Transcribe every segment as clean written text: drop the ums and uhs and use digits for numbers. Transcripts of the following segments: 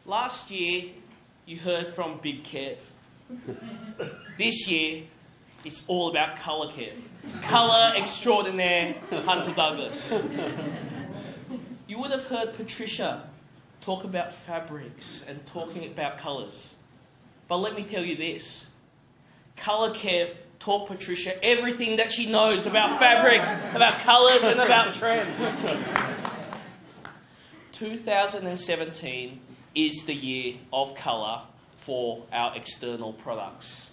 Last year, you heard from Big Kev. This year, it's all about Colour Kev. Colour extraordinaire Hunter Douglas. You would have heard Patricia talk about fabrics and talking about colours. But let me tell you this. Colour Kev taught Patricia everything that she knows about fabrics, about colours and about trends. 2017 is the year of colour for our external products.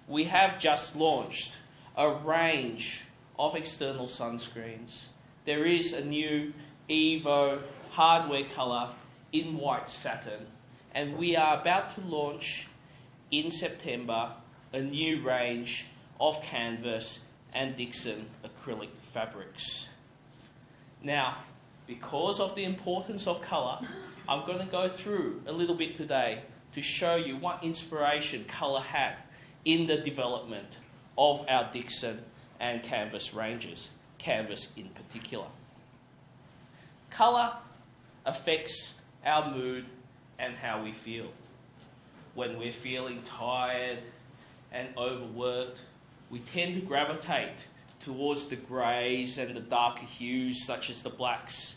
We have just launched a range of external sunscreens. There is a new Evo hardware colour in white satin, and we are about to launch in September a new range of canvas and Dickson acrylic fabrics. Now, because of the importance of colour, I'm going to go through a little bit today to show you what inspiration colour had in the development of our Dickson and canvas ranges, canvas in particular. Colour affects our mood and how we feel. When we're feeling tired and overworked, we tend to gravitate towards the greys and the darker hues such as the blacks.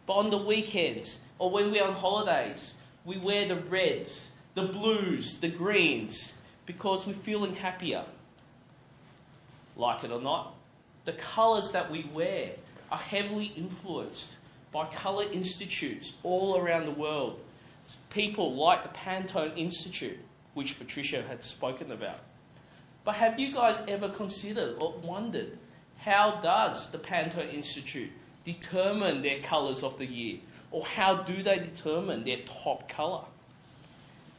But on the weekends or when we're on holidays, we wear the reds, the blues, the greens because we're feeling happier. Like it or not, the colours that we wear are heavily influenced by colour institutes all around the world. People like the Pantone Institute, which Patricia had spoken about. But have you guys ever considered or wondered how does the Pantone Institute determine their colours of the year? Or how do they determine their top colour?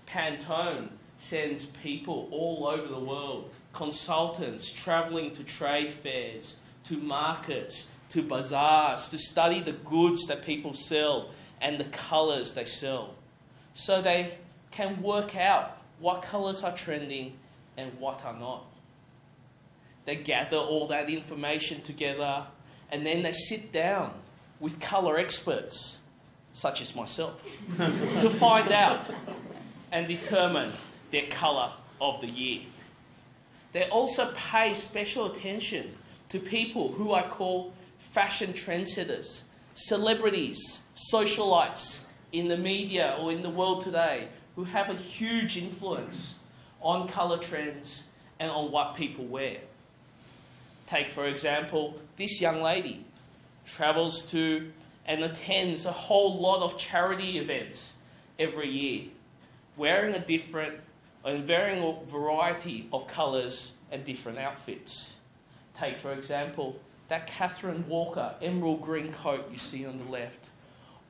Pantone sends people all over the world, consultants travelling to trade fairs, to markets, to bazaars, to study the goods that people sell and the colours they sell. So they can work out what colours are trending and what are not. They gather all that information together and then they sit down with colour experts, such as myself, to find out and determine their colour of the year. They also pay special attention to people who I call fashion trendsetters, celebrities, socialites in the media or in the world today who have a huge influence on colour trends and on what people wear. Take, for example, this young lady travels to and attends a whole lot of charity events every year, wearing a variety of colours and different outfits. Take, for example, that Catherine Walker emerald green coat you see on the left,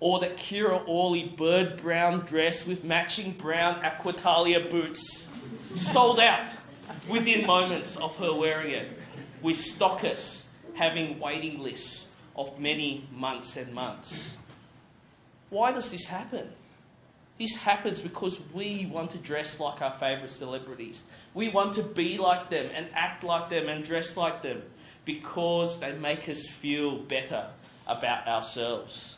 or that Kira Orley bird brown dress with matching brown Aquitalia boots, sold out within moments of her wearing it, with stockists having waiting lists of many months and months. Why does this happen? This happens because we want to dress like our favourite celebrities. We want to be like them and act like them and dress like them because they make us feel better about ourselves.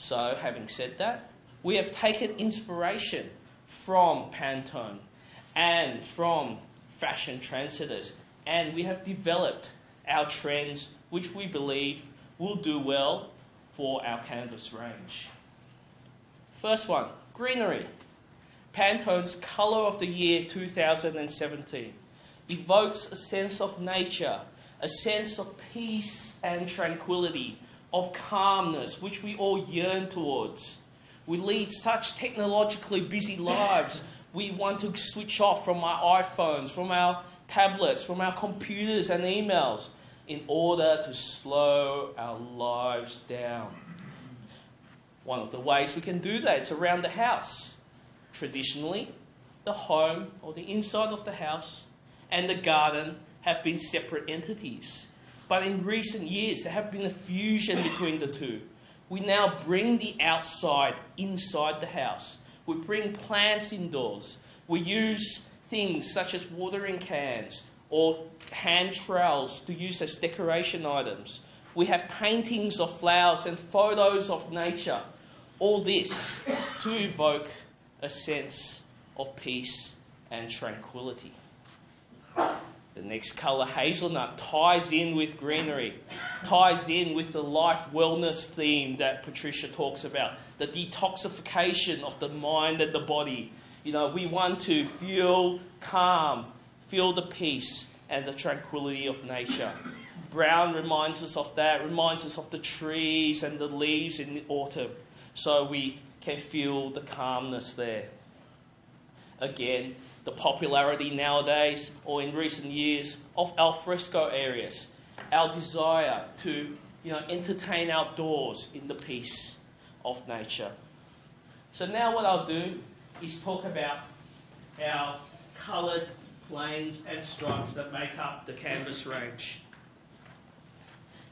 So, having said that, we have taken inspiration from Pantone and from fashion trendsetters, and we have developed our trends which we believe will do well for our canvas range. First one, greenery. Pantone's Colour of the Year 2017 evokes a sense of nature, a sense of peace and tranquility, of calmness, which we all yearn towards. We lead such technologically busy lives. We want to switch off from our iPhones, from our tablets, from our computers and emails in order to slow our lives down. One of the ways we can do that is around the house. Traditionally, the home or the inside of the house and the garden have been separate entities. But in recent years, there have been a fusion between the two. We now bring the outside inside the house. We bring plants indoors. We use things such as watering cans or hand trowels to use as decoration items. We have paintings of flowers and photos of nature. All this to evoke a sense of peace and tranquility. The next colour, hazelnut, ties in with greenery, ties in with the life wellness theme that Patricia talks about, the detoxification of the mind and the body. You know, we want to feel calm, feel the peace and the tranquility of nature. Brown reminds us of that, reminds us of the trees and the leaves in the autumn, so we can feel the calmness there. Again, the popularity nowadays, or in recent years, of alfresco areas, our desire to, entertain outdoors in the peace of nature. So now what I'll do is talk about our coloured planes and stripes that make up the canvas range.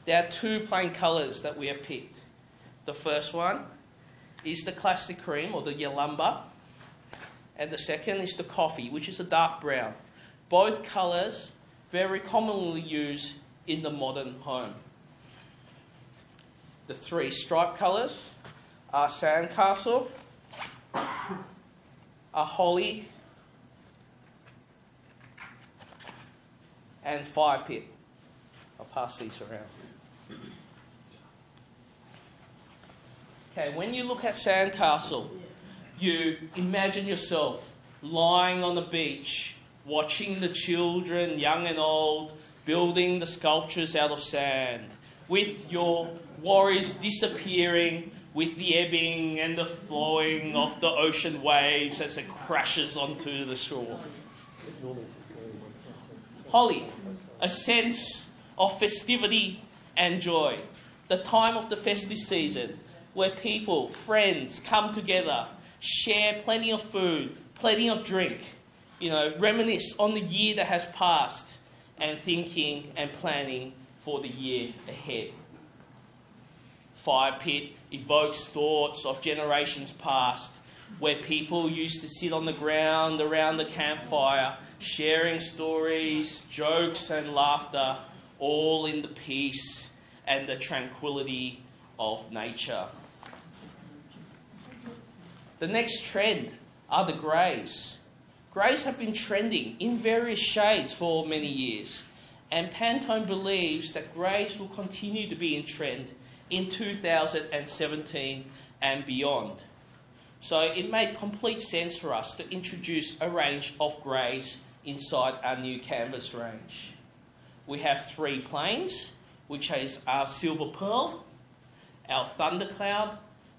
There are two plain colours that we have picked. The first one is the classic cream, or the yalumba, and the second is the coffee, which is a dark brown. Both colours very commonly used in the modern home. The three stripe colours are sandcastle, a holly, and fire pit. I'll pass these around. Okay, when you look at sandcastle, you imagine yourself lying on the beach, watching the children, young and old, building the sculptures out of sand, with your worries disappearing with the ebbing and the flowing of the ocean waves as it crashes onto the shore. Holly, a sense of festivity and joy. The time of the festive season where people, friends come together, share plenty of food, plenty of drink, reminisce on the year that has passed and thinking and planning for the year ahead. Fire pit evokes thoughts of generations past, where people used to sit on the ground around the campfire, sharing stories, jokes and laughter, all in the peace and the tranquility of nature. The next trend are the greys. Greys have been trending in various shades for many years, and Pantone believes that greys will continue to be in trend in 2017 and beyond. So it made complete sense for us to introduce a range of greys inside our new canvas range. We have three planes, which is our Silver Pearl, our Thundercloud,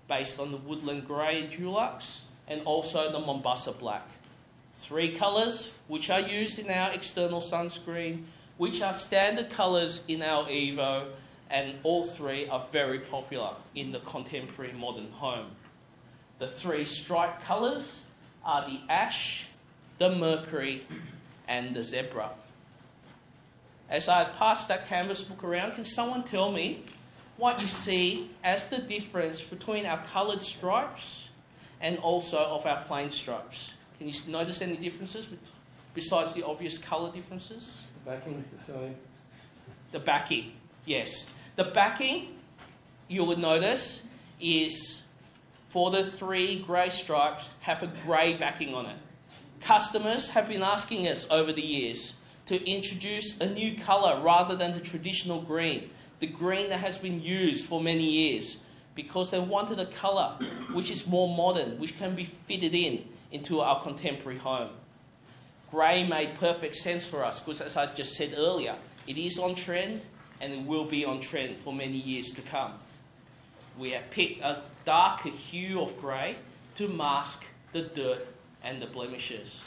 based on the Woodland Grey Dulux, and also the Mombasa Black. Three colours which are used in our external sunscreen, which are standard colours in our Evo, and all three are very popular in the contemporary modern home. The three stripe colours are the Ash, the Mercury, and the Zebra. As I pass that canvas book around, can someone tell me what you see as the difference between our coloured stripes and also of our plain stripes? Can you notice any differences besides the obvious colour differences? The backing is the same. The backing, yes. The backing, you would notice, is for the three grey stripes have a grey backing on it. Customers have been asking us over the years to introduce a new colour rather than the traditional green, the green that has been used for many years, because they wanted a colour which is more modern, which can be fitted into our contemporary home. Grey made perfect sense for us because, as I just said earlier, it is on trend and it will be on trend for many years to come. We have picked a darker hue of grey to mask the dirt and the blemishes.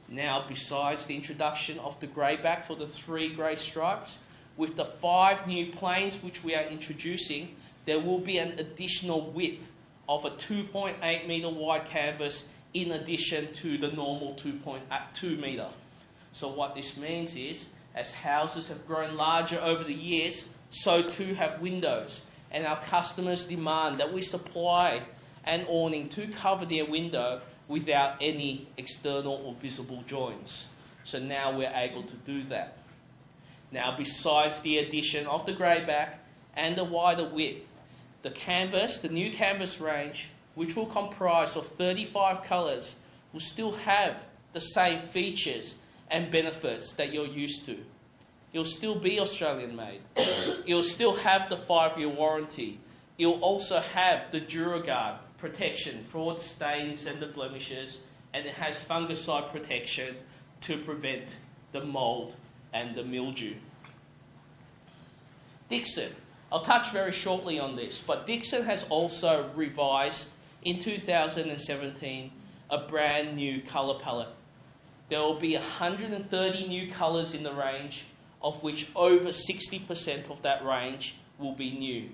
Now, besides the introduction of the grey back for the three grey stripes, with the 5 new planes which we are introducing, there will be an additional width of a 2.8 metre wide canvas in addition to the normal 2.2 metre. So what this means is, as houses have grown larger over the years, so too have windows. And our customers demand that we supply an awning to cover their window without any external or visible joints. So now we're able to do that. Now, besides the addition of the greyback and the wider width, the new canvas range, which will comprise of 35 colours, will still have the same features and benefits that you're used to. It'll still be Australian made. It'll still have the 5-year warranty. It'll also have the DuraGuard protection for all the stains and the blemishes, and it has fungicide protection to prevent the mould and the mildew. Dickson. I'll touch very shortly on this, but Dickson has also revised in 2017 a brand new colour palette. There will be 130 new colours in the range, of which over 60% of that range will be new.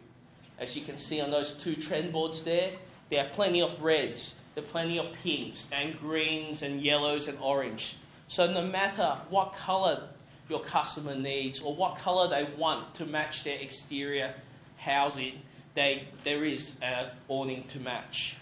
As you can see on those two trend boards there are plenty of reds, there are plenty of pinks and greens and yellows and orange. So no matter what colour your customer needs or what colour they want to match their exterior housing, there is an awning to match.